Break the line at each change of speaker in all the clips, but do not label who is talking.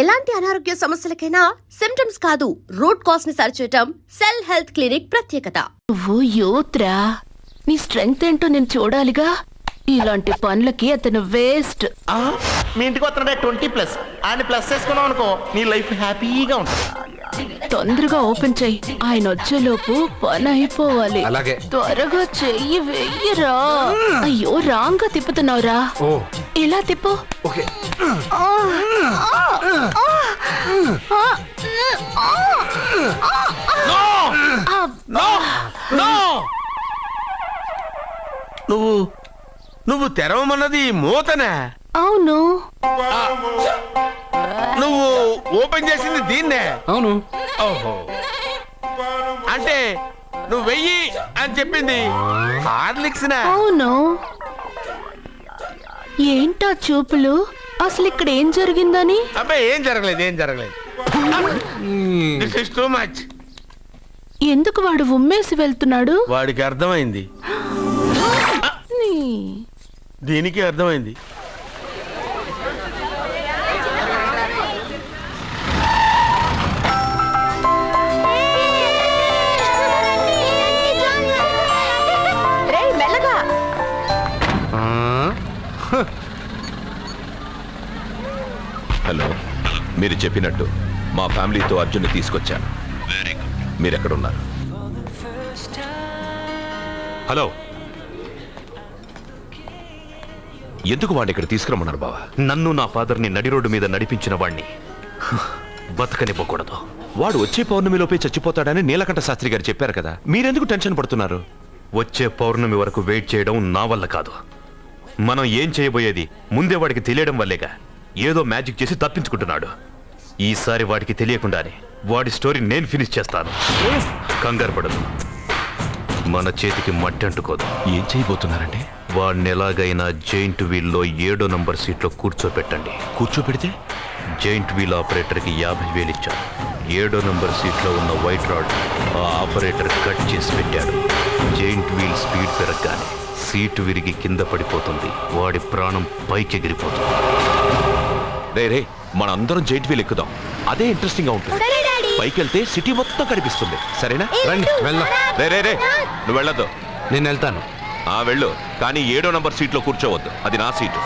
ఎలాంటి అనారోగ్య సమస్యలకైనా సిమ్టమ్స్ కాదు రూట్ కాజ్ ని సరిచేయటం సెల్ హెల్త్ క్లినిక్ ప్రత్యేకత.
నువ్వు యూత్రా, నీ స్ట్రెంగ్త్ ఏంటో నేను చూడాలిగా. ఇలాంటి పనులకి అతను వేస్ట్.
మీ ఇంటికి వస్తున్నాడే 20+ ఆయన ప్లస్ చేసుకున్నావు అనుకో, నీ లైఫ్ హ్యాపీగా ఉంటుంది.
తొందరగా ఓపెన్ చెయ్యి, ఆయన వచ్చేలోపు పని అయిపోవాలి.
అలాగే.
త్వరగా చెయ్యి వెయ్యరా. అయ్యో రాంగ్ గా తిప్పుతున్నావురా. ఇలా తిప్పు.
ఓకే.
నువ్వు తెరవమన్నది మూతనే.
అవును.
నువ్వు ఓపెన్ చేసింది దీన్నే.
అవును.
ఓహో, అంటే నువ్వు వెయ్యి అని చెప్పింది హార్లిక్స్.
అవును. ఏంటా చూపులు? అసలు ఇక్కడ ఏం జరిగిందని?
అబ్బాయి ఏం జరగలేదు. This is too much.
ఎందుకు వాడు ఉమ్మేసి వెళ్తున్నాడు?
వాడికి అర్థమైంది, దీనికి అర్థమైంది.
హలో, మీరు చెప్పినట్టు మా ఫ్యామిలీతో అర్జున్ని తీసుకొచ్చాను. Very good. మీరు ఎక్కడున్నారు? హలో, ఎందుకు వాడిని ఇక్కడ తీసుకురమ్మన్నారు బావా?
నన్ను నా ఫాదర్ని నడి రోడ్డు మీద నడిపించిన వాణ్ణి బతకనివ్వకూడదు.
వాడు వచ్చే పౌర్ణమిలోపే చచ్చిపోతాడని నీలకంఠ శాస్త్రి గారు చెప్పారు కదా, మీరెందుకు టెన్షన్ పడుతున్నారు?
వచ్చే పౌర్ణమి వరకు వెయిట్ చేయడం నా వల్ల కాదు. మనం ఏం చేయబోయేది ముందే వాడికి తెలియడం వల్లేగా. ఏదో మ్యాజిక్ చేసి తప్పించుకుంటున్నాడు. ఈసారి వాడికి తెలియకుండానే వాడి స్టోరీ నేను ఫినిష్ చేస్తాను. కంగారు పడదు, మన చేతికి మట్టి అంటుకోదు.
ఏం చేయబోతున్నారంటే?
వాడిని ఎలాగైనా జైంట్ వీల్లో 7వ నంబర్ సీట్లో కూర్చోపెట్టండి.
కూర్చోపెడితే
జైంట్ వీల్ ఆపరేటర్కి 50,000 ఇచ్చాను. 7వ నంబర్ సీట్లో ఉన్న వైట్ రాడ్ ఆ ఆపరేటర్ కట్ చేసి పెట్టాడు. జైంట్ వీల్ స్పీడ్ పెరగగానే సీటు విరిగి కింద పడిపోతుంది. వాడి ప్రాణం పైకి ఎగిరిపోతుంది.
రే, మన అందరం జైంట్ వీల్ ఎక్కుదాం. అదే ఇంట్రెస్టింగ్ గా ఉంటుంది. పైకి వెళ్తే సిటీ మొత్తం కనిపిస్తుంది. సరేనా?
రండి వెళ్దాం.
రే, నువ్వు వెళ్ళొద్దు.
నేను వెళ్తాను.
వెళ్ళు, కానీ 7వ నంబర్ సీట్లో కూర్చోవద్దు. అది నా సీటు.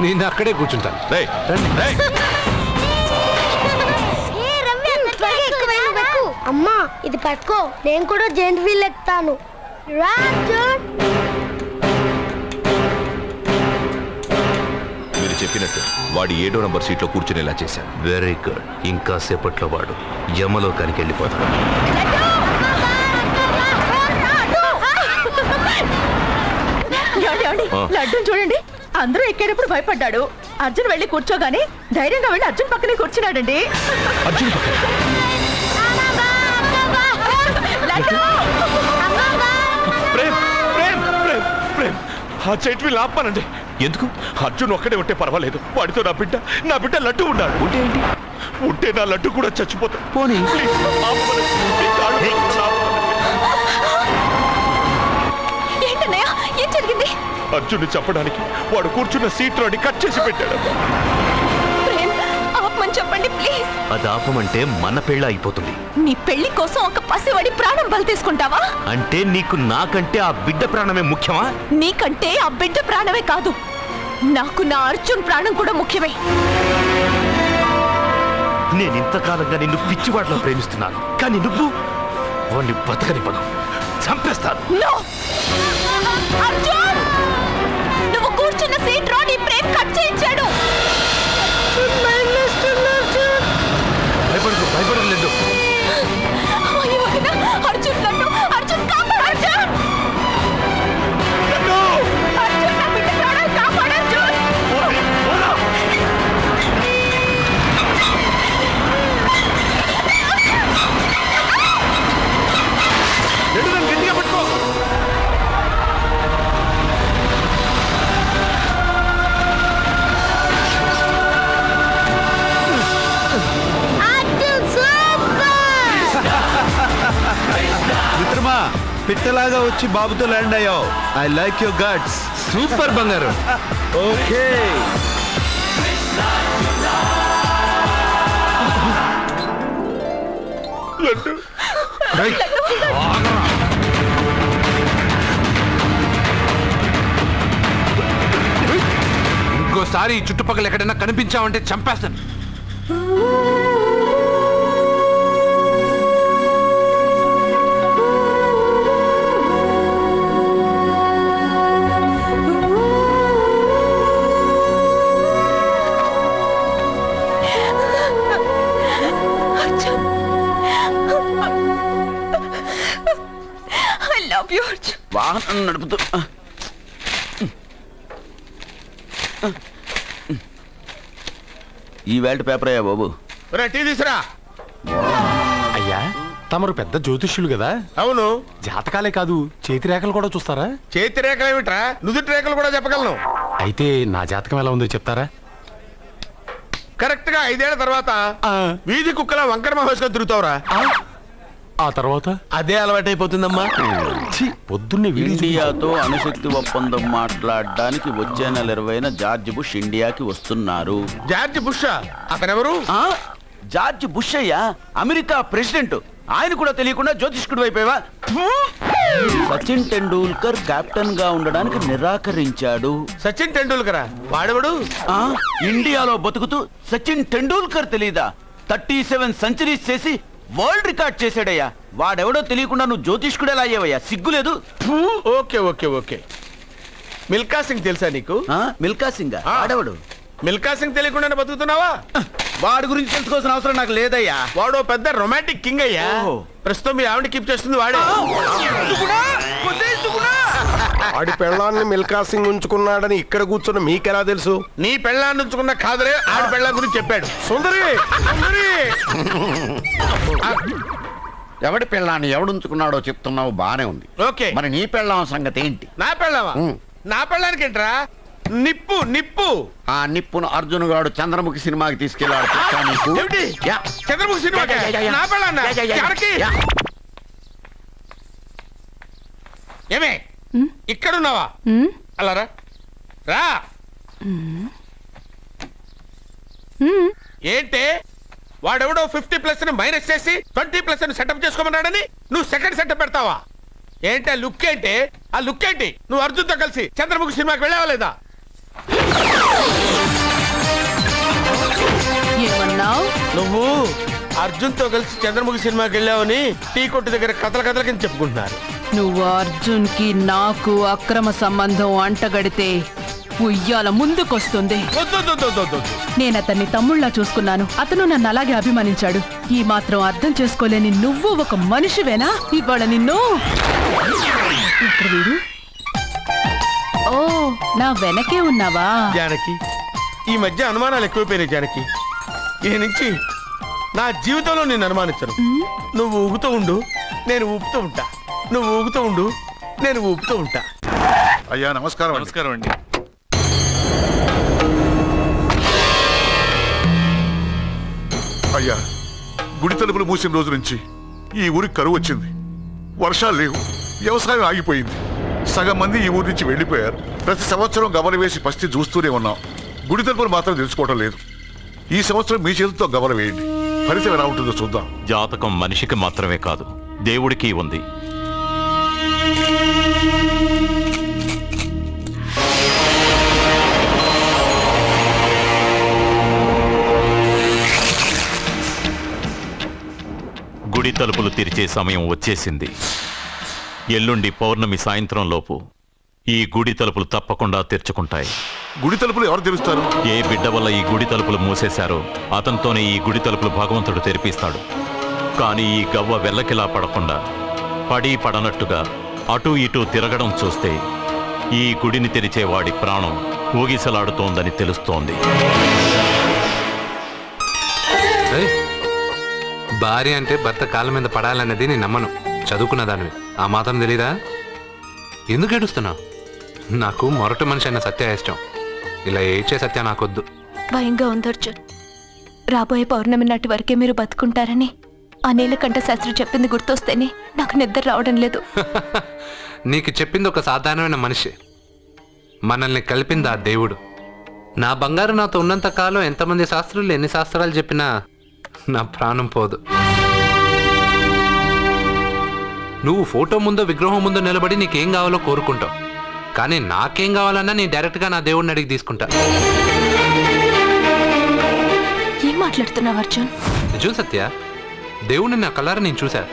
నేను అక్కడే కూర్చుంటాను.
రేయ్.
అమ్మా ఇది పట్టుకో, నేను కూడా జెంట్ వీల్ ఎక్కుతాను.
మీరు చెప్పినట్టు వాడి 7వ నంబర్ సీట్లో కూర్చునేలా చేశాను.
Very good. ఇంకా సేపట్లో వాడు యమలోకానికి వెళ్ళిపోతాడు.
లడ్డూని చూడండి, అందరూ ఎక్కేటప్పుడు భయపడ్డాడు. అర్జున్ వెళ్ళి కూర్చోగానే ధైర్యంగా వెళ్ళి అర్జున్ పక్కనే కూర్చున్నాడండి.
అర్జున్ పక్కన ఆ జైంట్ వీల్ ఆపమనండి. ఎందుకు? అర్జున్ ఒక్కడే ఉంటే పర్వాలేదు. వాడితో నా బిడ్డ లడ్డు ఉన్నాడు. ఉంటే నా లడ్డు కూడా చచ్చిపోతాడు. పోనీ
ఏంటన్నయ్య, ఏం జరిగింది?
అర్జున్ని చెప్పడానికి వాడు కూర్చున్న సీట్లోని కట్ చేసి పెట్టాడు.
ఆపమని చెప్పండి ప్లీజ్.
అది ఆపమంటే మన పెళ్ళ అయిపోతుంది.
నీ పెళ్లి కోసం ఒక పసివాడి ప్రాణం బలి తీసుకుంటావా?
అంటే నీకు నాకంటే ఆ బిడ్డ ప్రాణమే ముఖ్యమా?
నీకంటే ఆ బిడ్డ ప్రాణమే కాదు, నాకు నా అర్జున్ ప్రాణం కూడా ముఖ్యమే.
నేను ఇంతకాలంగా నిన్ను పిచ్చివాడలో ప్రేమిస్తున్నాను, కానీ నువ్వు వాడిని బతకనివ్వను, చంపేస్తాను.
అర్జున్, నువ్వు కూర్చున్న సీట్ రోడ్ ఈ ప్రేమ్ కట్ చేయించాడు.
భయపడలేదు.
అర్జున్ లడ్డు, అర్జున్ కాపాడు, అర్జున్ అర్జున్ నా బిడ్డ ప్రాణాలు కాపాడు, అర్జున్.
గట్టిగా పట్టుకో.
మిత్రమా, పిట్టలాగా వచ్చి బాబుతో ల్యాండ్ అయ్యావు. I like your guts. Super బంగారు. ఓకే.
ఇంకోసారి ఈ చుట్టుపక్కల ఎక్కడైనా కనిపించావంటే చంపేస్తాను.
వాహనం నడుపుతూ ఈ వేల్ట్ పేపర్ అయ్యా బాబు.
టీ తీసురా.
అయ్యా తమరు పెద్ద జ్యోతిష్యులు కదా.
అవును.
జాతకాలే కాదు చేతి రేఖలు కూడా చూస్తారా?
చేతి రేఖలు ఏమిట్రా, నుదుటి రేఖలు కూడా చెప్పగలను.
అయితే నా జాతకం ఎలా ఉందో చెప్తారా?
కరెక్ట్ గా 5 ఏళ్ల తర్వాత వీధి కుక్కల వంకర మహేష్గా తిరుగుతావురా.
ఆ తర్వాత
అదే అలవాటైపోతుందమ్మా.
పొద్దున్నే
ఇండియాతో అణుశక్తి ఒప్పందం మాట్లాడడానికి వచ్చే నెల 20న జార్జ్ బుష్ ఇండియాకి వస్తున్నారు.
జార్జ్ బుషా? అతనెవరు?
జార్జ్ బుష్ అయ్యా, అమెరికా ప్రెసిడెంట్. ఆయన కూడా తెలియకుండా జ్యోతిష్కుడు అయిపోయావా? సచిన్ టెండూల్కర్ కెప్టెన్ గా ఉండడానికి నిరాకరించాడు.
సచిన్ టెండూల్కరా? వాడెవడు?
ఇండియాలో బతుకుతూ సచిన్ టెండూల్కర్ తెలీదా? 37 సెంచరీస్ చేసి వరల్డ్ రికార్డ్ చేశాడయ్యా. వాడెవడో తెలియకుండా నువ్వు జ్యోతిష్కుడు ఎలా అయ్యావయ్యా? సిగ్గులేదు.
Okay okay okay. Milkha Singh తెలుసా నీకు?
మిల్కా సింగ్ వాడెవడు?
మిల్కా సింగ్ తెలియకుండా బతుకుతున్నావా?
వాడి గురించి తెలుసుకోవాల్సిన అవసరం నాకు లేదయ్యా.
వాడు పెద్ద రొమాంటిక్ కింగ్ అయ్యా. ప్రస్తుతం మీ ఆవిడ కీప్ చేస్తుంది వాడే.
ఆడి పెళ్ళాన్ని మిల్కా సింగ్ ఉంచుకున్నాడని ఇక్కడ కూర్చున్న మీకెలా తెలుసు?
నీ పెళ్ళాన్ని ఉంచుకున్న కాదరే ఆడి పెళ్ళాం గురించి చెప్పాడు. సుందరి సుందరి.
ఎవడి పెళ్ళాన్ని ఎవడుంచుకున్నాడో చెప్తున్నావు, బానే ఉంది.
ఓకే,
మరి నీ పెళ్ళాం సంగతి ఏంటి?
నా పెళ్ళావా? నా పెళ్ళానికి ఏంట్రా? నిప్పు నిప్పు.
ఆ నిప్పును అర్జున్ గాడు చంద్రముఖి సినిమాకి తీసుకెళ్ళాడు.
చంద్రముఖి సినిమా నా పెళ్ళాన్నా? ఏమే ఇక్కడున్నావా? అలా రా రా. ఏంటే వాడెవడో 50+ ని మైనస్ చేసి 20+ ని సెటప్ చేసుకోమన్నాడని నువ్వు సెకండ్ సెటప్ పెడతావా? ఏంటి ఆ లుక్? ఏంటి ఆ లుక్? ఏంటి నువ్వు అర్జున్తో కలిసి చంద్రముఖి సినిమాకి వెళ్ళావా లేదా?
ఏమన్నావు?
నువ్వు అర్జున్తో కలిసి చంద్రముఖి సినిమాకి వెళ్ళావని టీ కొట్టు దగ్గర కథల కింద చెప్పుకుంటున్నారు.
నువ్వు అర్జున్ కి నాకు అక్రమ సంబంధం అంటగడితే ఉయ్యాల ముందుకొస్తుంది. నేను అతన్ని తమ్ముళ్లా చూసుకున్నాను. అతను నన్ను అలాగే అభిమానించాడు. ఈ మాత్రం అర్థం చేసుకోలేని నువ్వు ఒక మనిషివేనా? ఇవాళ నిన్ను వీడు. ఓ, నా వెనకే ఉన్నావా?
జానకి, ఈ మధ్య అనుమానాలు ఎక్కువైపోయినాయి జానకి. ఈ నుంచి నా జీవితంలో నేను అనుమానించను. నువ్వు ఊగుతూ ఉండు, నేను ఊపుతూ ఉంటా. నువ్వు ఊగుతూ ఉండు, నేను ఊపుతూ ఉంటా.
అయ్యా నమస్కారం. నమస్కారం అండి.
అయ్యా, గుడి తలుపులు మూసిన రోజు నుంచి ఈ ఊరికి కరువు వచ్చింది. వర్షాలు లేవు, వ్యవసాయం ఆగిపోయింది. సగం మంది ఈ ఊరి నుంచి వెళ్ళిపోయారు. ప్రతి సంవత్సరం గమల వేసి పరిస్థితి చూస్తూనే ఉన్నాం. గుడి తలుపులు మాత్రం తెలుసుకోవడం లేదు. ఈ సంవత్సరం మీ చేతితో గమల వేయండి, ఫలితం ఎలా ఉంటుందో చూద్దాం.
జాతకం మనిషికి మాత్రమే కాదు, దేవుడికి ఉంది. గుడి తలుపులు తెరిచే సమయం వచ్చేసింది. ఎల్లుండి పౌర్ణమి సాయంత్రం లోపు ఈ గుడి తలుపులు తప్పకుండా తెరుచుకుంటాయి.
గుడి తలుపులు ఎవరు తెరుస్తారు?
ఏ బిడ్డ వల్ల ఈ గుడి తలుపులు మూసేశారో అతనితోనే ఈ గుడి తలుపులు భగవంతుడు తెరిపిస్తాడు. కానీ ఈ గవ్వ వెల్లకిలా పడకుండా పడి పడనట్టుగా అటూ ఇటూ తిరగడం చూస్తే ఈ గుడిని తెరిచే వాడి ప్రాణం ఊగిసలాడుతోందని తెలుస్తోంది.
భార్య అంటే భర్త కాళ్ళ మీద పడాలన్నది నేను నమ్మను. చదువుకున్న దానివి, ఆ మాత్రం తెలీదా? ఎందుకు ఏడుస్తున్నావు? నాకు మొరటి మనిషి అయిన సత్య ఇష్టం. ఇలా ఏడ్చే సత్య నాకొద్దు.
భయంగా ఉంది అర్జున్. రాబోయే పౌర్ణమి నాటి వరకే మీరు బతుకుంటారని ఆ నీలకంఠ శాస్త్రి చెప్పింది గుర్తొస్తేనే నాకు నిద్ర రావడం లేదు.
నీకు చెప్పింది ఒక సాధారణమైన మనిషి, మనల్ని కలిపింది ఆ దేవుడు. నా బంగారు నాతో ఉన్నంత కాలం ఎంతమంది శాస్త్రులు ఎన్ని శాస్త్రాలు చెప్పినా నా ప్రాణం పోదు. నువ్వు ఫోటో ముందో విగ్రహం ముందో నిలబడి నీకేం కావాలో కోరుకుంటావు, కానీ నాకేం కావాలన్నా నేను డైరెక్ట్గా నా దేవుడిని అడిగి తీసుకుంటా.
ఏం మాట్లాడుతున్నావు అర్జున్?
నిజం సత్య, దేవుడిని నా కళ్ళారా నేను చూశా.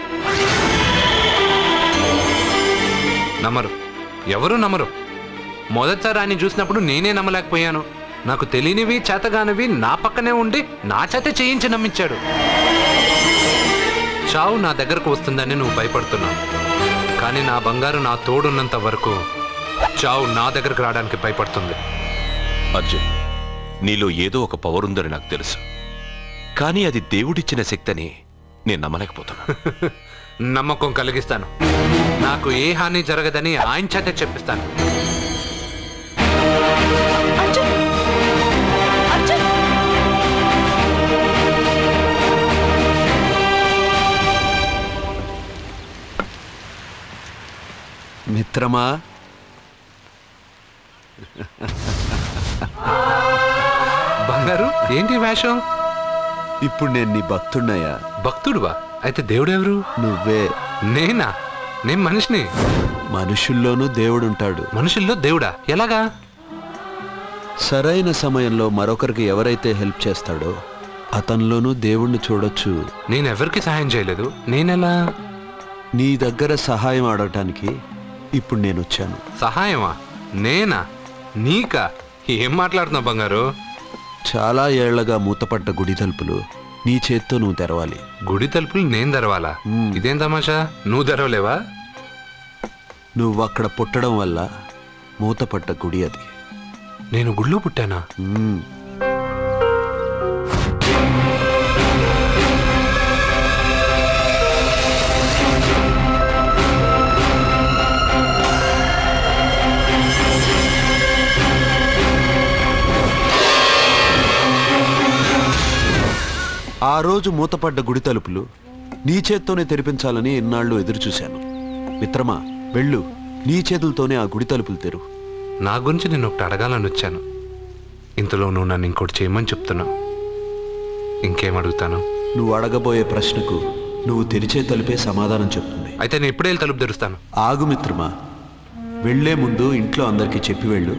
నమ్మరు, ఎవరు నమ్మరు. మొదటిసారి ఆయన చూసినప్పుడు నేనే నమ్మలేకపోయాను. నాకు తెలియనివి చేతగానివి నా పక్కనే ఉండి నా చేత చేయించి నమ్మించాడు. చావు నా దగ్గరకు వస్తుందని నువ్వు భయపడుతున్నావు, కానీ నా బంగారు నా తోడున్నంత వరకు చావు నా దగ్గరకు రావడానికి భయపడుతుంది.
అర్జున్, నీలో ఏదో ఒక పవర్ ఉందని నాకు తెలుసు, కానీ అది దేవుడిచ్చిన శక్తి అని నేను నమ్మలేకపోతున్నా.
నమ్మకం కలిగిస్తాను. నాకు ఏ హాని జరగదని ఆయన చేత చెప్పిస్తాను.
మిత్రమా,
బంగారు ఏంటి వేషం?
ఇప్పుడు నేను నీ భక్తుడినయ్యా.
భక్తుడువా? అయితే దేవుడెవరు?
నువ్వే.
నేనా? నేను మనిషిని.
మనుషుల్లోనూ దేవుడుంటాడు.
మనుషుల్లో దేవుడా? ఎలాగా?
సరైన సమయంలో మరొకరికి ఎవరైతే హెల్ప్ చేస్తాడో అతనిలోనూ దేవుణ్ణి చూడొచ్చు.
నేనెవరికి సహాయం చేయలేదు. నేనెలా?
నీ దగ్గర సహాయం అడగటానికి ఇప్పుడు నేను వచ్చాను.
సహాయమా? నేనా? నీకా? ఏం మాట్లాడుతున్నావు బంగారు?
చాలా ఏళ్లగా మూతపడ్డ గుడి తలుపులు నీ చేత్తో నువ్వు తెరవాలి.
గుడి తలుపులు నేను తెరవాలా? ఇదేం తమాషా? నువ్వు తెరవలేవా?
నువ్వు అక్కడ పుట్టడం వల్ల మూతపడ్డ గుడి అది.
నేను గుళ్ళో పుట్టానా?
ఆ రోజు మూతపడ్డ గుడి తలుపులు నీ చేత్తోనే తెరిపించాలని ఎన్నాళ్ళు ఎదురుచూశాను. మిత్రమా, వెళ్ళు, నీ చేతులతోనే ఆ గుడి తలుపులు తెరు.
నా గురించి నేను ఒకటి అడగాలని వచ్చాను. ఇంతలో నువ్వు నన్ను ఇంకోటి చేయమని చెప్తున్నావు. ఇంకేం అడుగుతాను?
నువ్వు అడగబోయే ప్రశ్నకు నువ్వు తెరిచే తలుపే సమాధానం చెప్తుంది.
అయితే నేను ఇప్పుడే తలుపు తెరుస్తాను.
ఆగు మిత్రమా, వెళ్లే ముందు ఇంట్లో అందరికీ చెప్పి వెళ్ళు.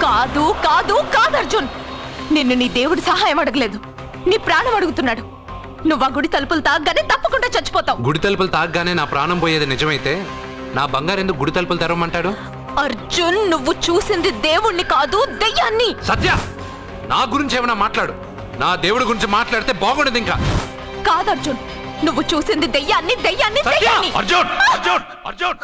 కాదు కాదు కాదు అర్జున్, నిన్ను నీ దేవుడు సహాయం అడగలేదు, నీ ప్రాణం అడుగుతున్నాడు. నువ్వు ఆ గుడి తలుపులు తాగ్గానే తప్పకుండా చచ్చిపోతావు.
గుడి తలుపులు తాగ్గానే నా ప్రాణం పోయేది నిజమైతే నా బంగారు ఎందుకు గుడి తలుపులు తెరవమంటాడు?
అర్జున్, నువ్వు చూసింది దేవుణ్ణి కాదు, దెయ్యాన్ని.
సత్య, నా గురించి ఏమైనా మాట్లాడు. నా దేవుడి గురించి మాట్లాడితే బాగుండదు. ఇంకా
కాదు అర్జున్, నువ్వు చూసింది దెయ్యాన్ని, దెయ్యాన్ని, దెయ్యాన్ని.
అర్జున్, అర్జున్, అర్జున్,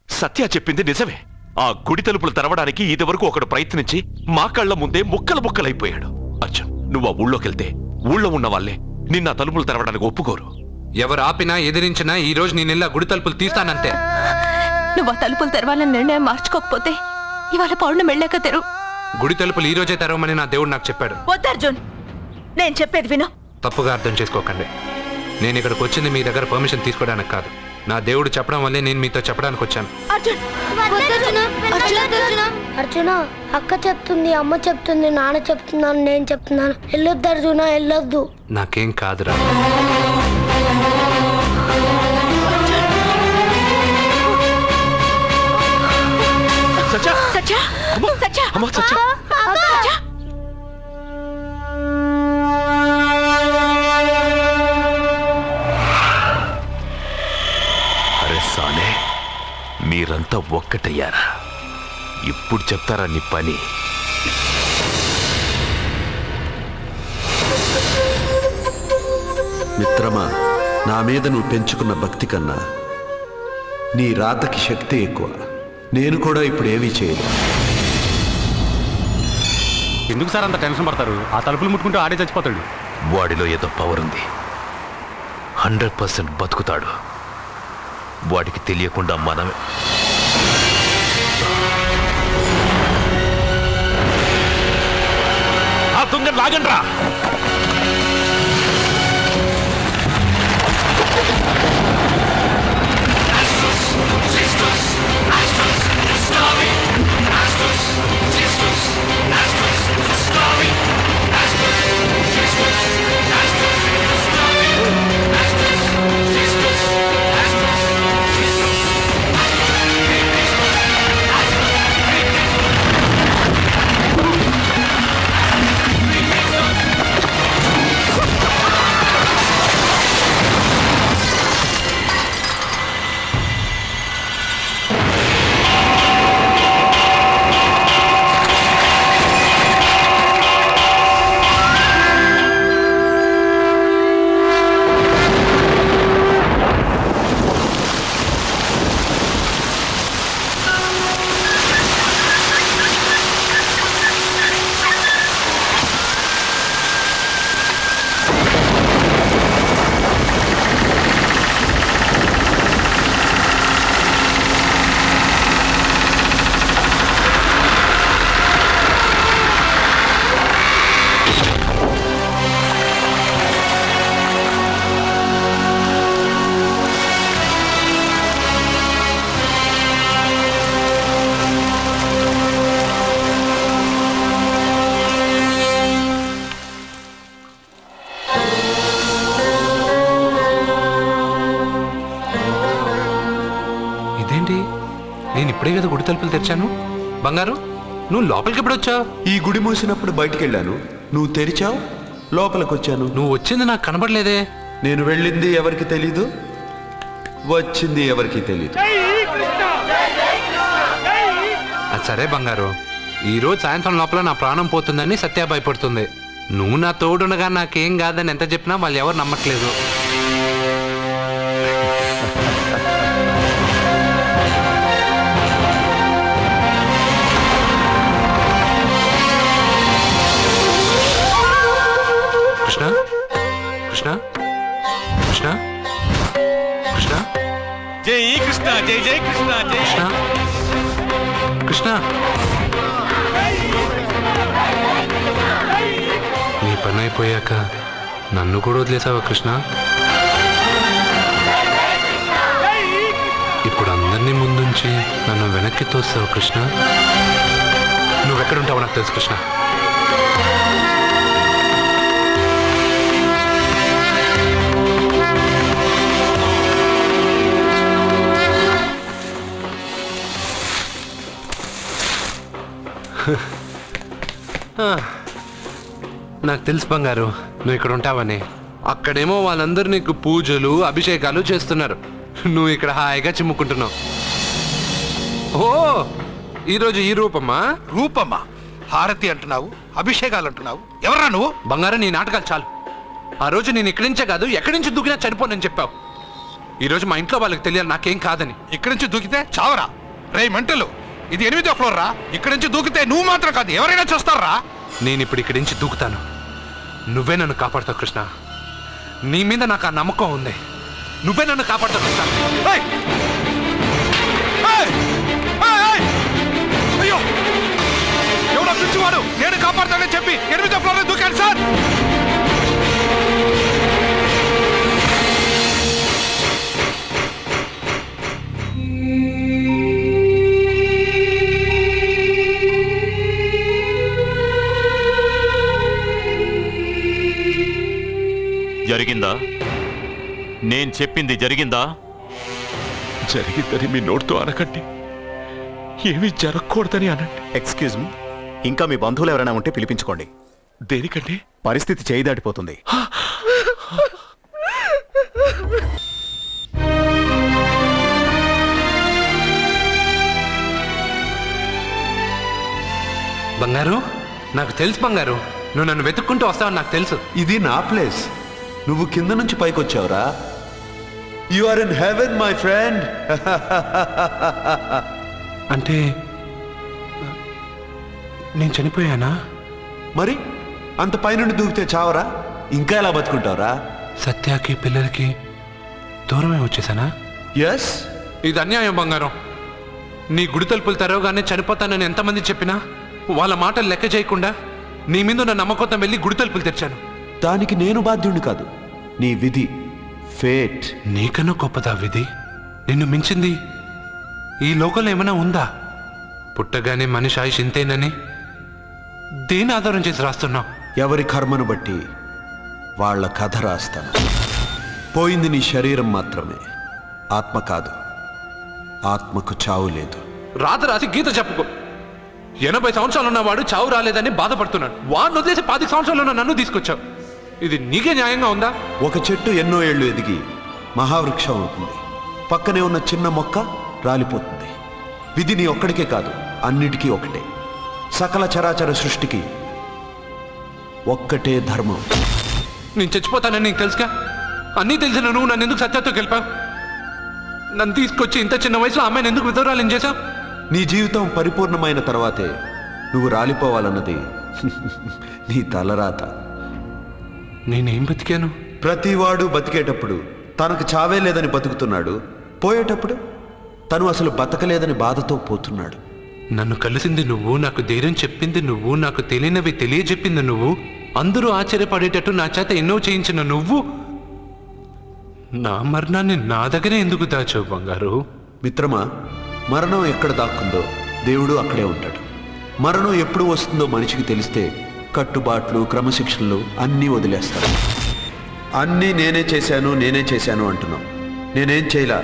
సత్య చెప్పింది నిజమే. ఆ గుడి తలుపులు తెరవడానికి ఇదివరకు ఒకడు ప్రయత్నించి మా కళ్ళ ముందే ముక్కలు ముక్కలైపోయాడు. అర్జున్, నువ్వు ఆ ఊళ్ళోకెళ్తే ఊళ్ళో ఉన్న వాళ్ళే నిన్న తలుపులు తెరవడానికి ఒప్పుకోరు.
ఎవరు ఆపినా ఎదిరించినా ఈ రోజు నేను గుడి తలుపులు తీస్తానంతే.
నువ్వు ఆ తలుపులు తెరవాలని నిర్ణయం మార్చుకోకపోతే ఇవాళ పౌర్ణమి వెళ్ళాక తెరు.
గుడి తలుపులు ఈ రోజే తెరవమని నా దేవుడు నాకు చెప్పాడు.
వద్దు అర్జున్, నేను చెప్పేది విను.
తప్పుగా అర్థం చేసుకోకండి. నేను ఇక్కడికి వచ్చింది మీ దగ్గర పర్మిషన్ తీసుకోవడానికి కాదు. నా దేవుడు చెప్పడం వల్లే నేను మీతో చెప్పడానికి వచ్చాను.
అర్జున, అక్క చెప్తుంది, అమ్మ చెప్తుంది, నాన్న చెప్తున్నాను, నేను చెప్తున్నాను. వెళ్ళొద్దు అర్జున, వెళ్ళొద్దు.
నాకేం కాదురా.
సత్య,
సత్య, సత్య,
అమ్మ, సత్య.
సత్య.
అరే సాలే, మీరంతా ఒక్కటయ్యారా? ఇప్పుడు చెప్తారా నీ పని?
మిత్రమా, నా మీద నువ్వు పెంచుకున్న భక్తి కన్నా నీ రాతకి శక్తి ఎక్కువ. నేను కూడా ఇప్పుడు ఏమీ చేయలేదు.
ఎందుకు సార్ అంత టెన్షన్ పడతారు? ఆ తలుపులు ముట్టుకుంటూ ఆడే చచ్చిపోతాడు.
వాడిలో ఏదో పవర్ ఉంది. 100% బతుకుతాడు. వాడికి తెలియకుండా మనమే. ఆ తుంగ లాగండ్రా.
ఇప్పుడే కదా గుడి తలుపులు తెరిచాను. బంగారు, నువ్వు లోపలికి ఎప్పుడు వచ్చావు?
ఈ గుడి మూసినప్పుడు బయటికి వెళ్ళాను, నువ్వు తెరిచావు, లోపలికి వచ్చాను.
నువ్వు వచ్చింది నాకు కనబడలేదే.
నేను వెళ్ళింది ఎవరికి తెలీదు, వచ్చింది ఎవరికి తెలీదు.
అది సరే బంగారు, ఈరోజు సాయంత్రం లోపల నా ప్రాణం పోతుందని సత్య భయపడుతుంది. నువ్వు నా తోడునగా నాకేం కాదని ఎంత చెప్పినా వాళ్ళు ఎవరు నమ్మట్లేదు. కృష్ణ కృష్ణ కృష్ణ కృష్ణ
జై కృష్ణ, జై జై కృష్ణ, జై
కృష్ణ కృష్ణ. నీ పని అయిపోయాక నన్ను కూడా వదిలేసావా కృష్ణ? ఇప్పుడు అందరినీ ముందుంచి నన్ను వెనక్కి తోస్తావా కృష్ణ? నువ్వెక్కడుంటావో నాకు తెలుసు కృష్ణ. నాకు తెలుసు బంగారు, నువ్వు ఇక్కడ ఉంటావని. అక్కడేమో వాళ్ళందరూ నీకు పూజలు అభిషేకాలు చేస్తున్నారు, నువ్వు ఇక్కడ హాయిగా చిమ్ముకుంటున్నావు. ఓ, ఈరోజు ఈ రూపమ్మా?
రూపమ్మా? హారతి అంటున్నావు, అభిషేకాలు అంటున్నావు, ఎవరా నువ్వు?
బంగారం, నీ నాటకాలు చాలు. ఆ రోజు నేను ఇక్కడి నుంచే కాదు ఎక్కడి నుంచి దూకినా చనిపోనని చెప్పావు. ఈరోజు మా ఇంట్లో వాళ్ళకి తెలియాలి నాకేం కాదని.
ఇక్కడి నుంచి దూకితే చావరా? రే మెంటలు, ఇది 8వ ఫ్లోర్ రా. ఇక్కడి నుంచి దూకితే నువ్వు మాత్రం కాదు ఎవరైనా చూస్తారా?
నేను ఇప్పుడు ఇక్కడి నుంచి దూకుతాను, నువ్వే నన్ను కాపాడుతావు కృష్ణ. నీ మీద నాకు ఆ నమ్మకం ఉంది, నువ్వే నన్ను కాపాడుతావు కృష్ణ.
అయ్యో, ఎవడో పిచ్చివాడు నేను కాపాడుతానని చెప్పి 8వ ఫ్లోర్ దూకాను సార్.
జరిగిందా? నేను చెప్పింది జరిగిందా?
జరిగిందని మీ నోటితో అనకండి, ఏమీ జరగకూడదని అనండి.
ఎక్స్క్యూజ్ మీ, ఇంకా మీ బంధువులు ఎవరైనా ఉంటే పిలిపించుకోండి.
దేనికండి?
పరిస్థితి చేయి దాటిపోతుంది.
బంగారు, నాకు తెలుసు బంగారు, నువ్వు నన్ను వెతుక్కుంటూ వస్తావని నాకు తెలుసు.
ఇది నా ప్లేస్, నువ్వు కింద నుంచి పైకి వచ్చావురా. You are in heaven my friend.
అంటే నేను చనిపోయానా?
మరి అంత పైనుండి దూకితే చావరా? ఇంకా ఎలా బతుకుంటావురా?
సత్యాకి పిల్లలకి దూరమే వచ్చేసానా?
ఎస్.
ఇది అన్యాయం బంగారం. నీ గుడి తలుపులు తెరవగానే చనిపోతానని ఎంతమంది చెప్పినా వాళ్ళ మాటలు లెక్క చేయకుండా నీ మీద నా నమ్మకంతో వెళ్ళి గుడి తలుపులు తెరిచాను.
దానికి నేను బాధ్యుడిని కాదు, నీ విధి, ఫేట్.
నీకన్నా గొప్పదా విధి? నిన్ను మించింది ఈ లోకంలో ఏమైనా ఉందా? పుట్టగానే మనిషి ఆయుష్ ఇంతేనని దేని ఆధారం చేసి రాస్తున్నావు?
ఎవరి కర్మను బట్టి వాళ్ళ కథ రాస్తాను. పోయింది నీ శరీరం మాత్రమే, ఆత్మ కాదు. ఆత్మకు చావు లేదు.
రాత రాసి గీత చెప్పుకో. 80 సంవత్సరాలు ఉన్నవాడు చావు రాలేదని బాధపడుతున్నాడు. వాడిని వదిలేసి 10 సంవత్సరాలు ఉన్న నన్ను తీసుకొచ్చావు. ఇది నీకే న్యాయంగా ఉందా?
ఒక చెట్టు ఎన్నో ఏళ్లు ఎదిగి మహావృక్షం అవుతుంది, పక్కనే ఉన్న చిన్న మొక్క రాలిపోతుంది. విధి నీ ఒక్కడికే కాదు, అన్నిటికీ ఒకటే. సకల చరాచర సృష్టికి ఒక్కటే ధర్మం.
నేను చచ్చిపోతానని నీకు తెలుసుగా. అన్నీ తెలిసిన నువ్వు నన్ను ఎందుకు సత్యాతో గెలిపావు? నన్ను తీసుకొచ్చి ఇంత చిన్న వయసులో అమ్మాయిని ఎందుకు విధవరాలు చేశావు?
నీ జీవితం పరిపూర్ణమైన తర్వాతే నువ్వు రాలిపోవాలన్నది నీ తలరాత.
నేనేం బతికాను?
ప్రతివాడు బతికేటప్పుడు తనకు చావే లేదని బతుకుతున్నాడు, పోయేటప్పుడు తను అసలు బతకలేదని బాధతో పోతున్నాడు.
నన్ను కలిసింది నువ్వు, నాకు ధైర్యం చెప్పింది నువ్వు, నాకు తెలియనివి తెలియజెప్పింది నువ్వు, అందరూ ఆశ్చర్యపడేటట్టు నా చేత ఎన్నో చేయించిన నువ్వు నా మరణాన్ని నా దగ్గరే ఎందుకు దాచావు బంగారు?
మిత్రమా, మరణం ఎక్కడ దాక్కుందో దేవుడు అక్కడే ఉంటాడు. మరణం ఎప్పుడు వస్తుందో మనిషికి తెలిస్తే కట్టుబాట్లు, క్రమశిక్షణలు అన్నీ వదిలేస్తాడు. అన్నీ నేనే చేశాను అంటున్నావు. నేనేం చేయలా,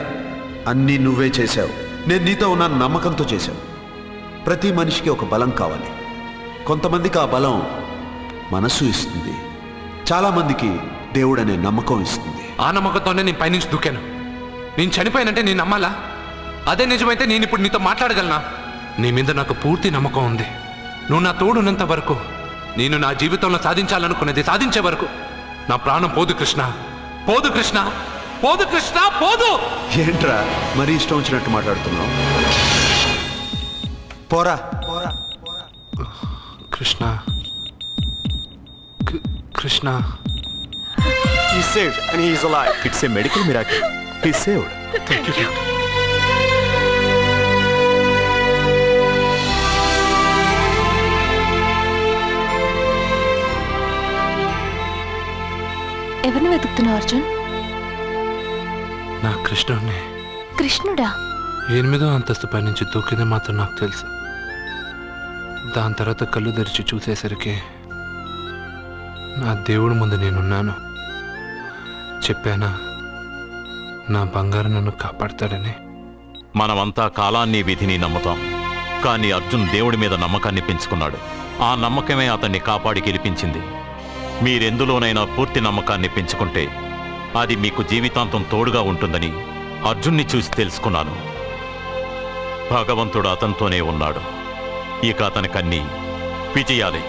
అన్నీ నువ్వే చేశావు. నేను నీతో ఉన్న నమ్మకంతో చేశాను. ప్రతి మనిషికి ఒక బలం కావాలి. కొంతమందికి ఆ బలం మనస్సు ఇస్తుంది, చాలామందికి దేవుడు అనే నమ్మకం ఇస్తుంది.
ఆ నమ్మకంతోనే నేను పైనుంచి దూకాను. నేను చనిపోయానంటే నేను నమ్మాలా? అదే నిజమైతే నేను ఇప్పుడు నీతో మాట్లాడగలనా? నీ మీద నాకు పూర్తి నమ్మకం ఉంది. నువ్వు నా తోడున్నంత వరకు, నేను నా జీవితంలో సాధించాలనుకున్నది సాధించే వరకు నా ప్రాణం పోదు కృష్ణ, పోదు కృష్ణ, పోదు కృష్ణ, పోదు.
ఏంట్రా మరీ ఇష్టం వచ్చినట్టు మాట్లాడుతున్నావు? పోరా
Krishna, Krishna.
He's saved and he is alive.
It's a medical miracle. He's saved.
Thank you.
ఎవరిని వెతుకుతున్నావు అర్జున్?
నా కృష్ణుడిని.
కృష్ణుడా?
8వ అంతస్తు పై నుంచి దూకింది మాత్రం నాకు తెలుసు. దాని తర్వాత కళ్ళు తెరిచి చూసేసరికి నా దేవుడి ముందు నేనున్నాను. చెప్పానా నా బంగారు నన్ను కాపాడతాడని?
మనమంతా కాలాన్ని విధిని నమ్ముతాం, కానీ అర్జున్ దేవుడి మీద నమ్మకాన్ని పెంచుకున్నాడు. ఆ నమ్మకమే అతన్ని కాపాడి గెలిపించింది. మీరెందులోనైనా పూర్తి నమ్మకాన్ని పెంచుకుంటే అది మీకు జీవితాంతం తోడుగా ఉంటుందని అర్జున్ని చూసి తెలుసుకున్నాను. భగవంతుడు అతనితోనే ఉన్నాడు. ఇక అతనికన్నీ విజయాలే.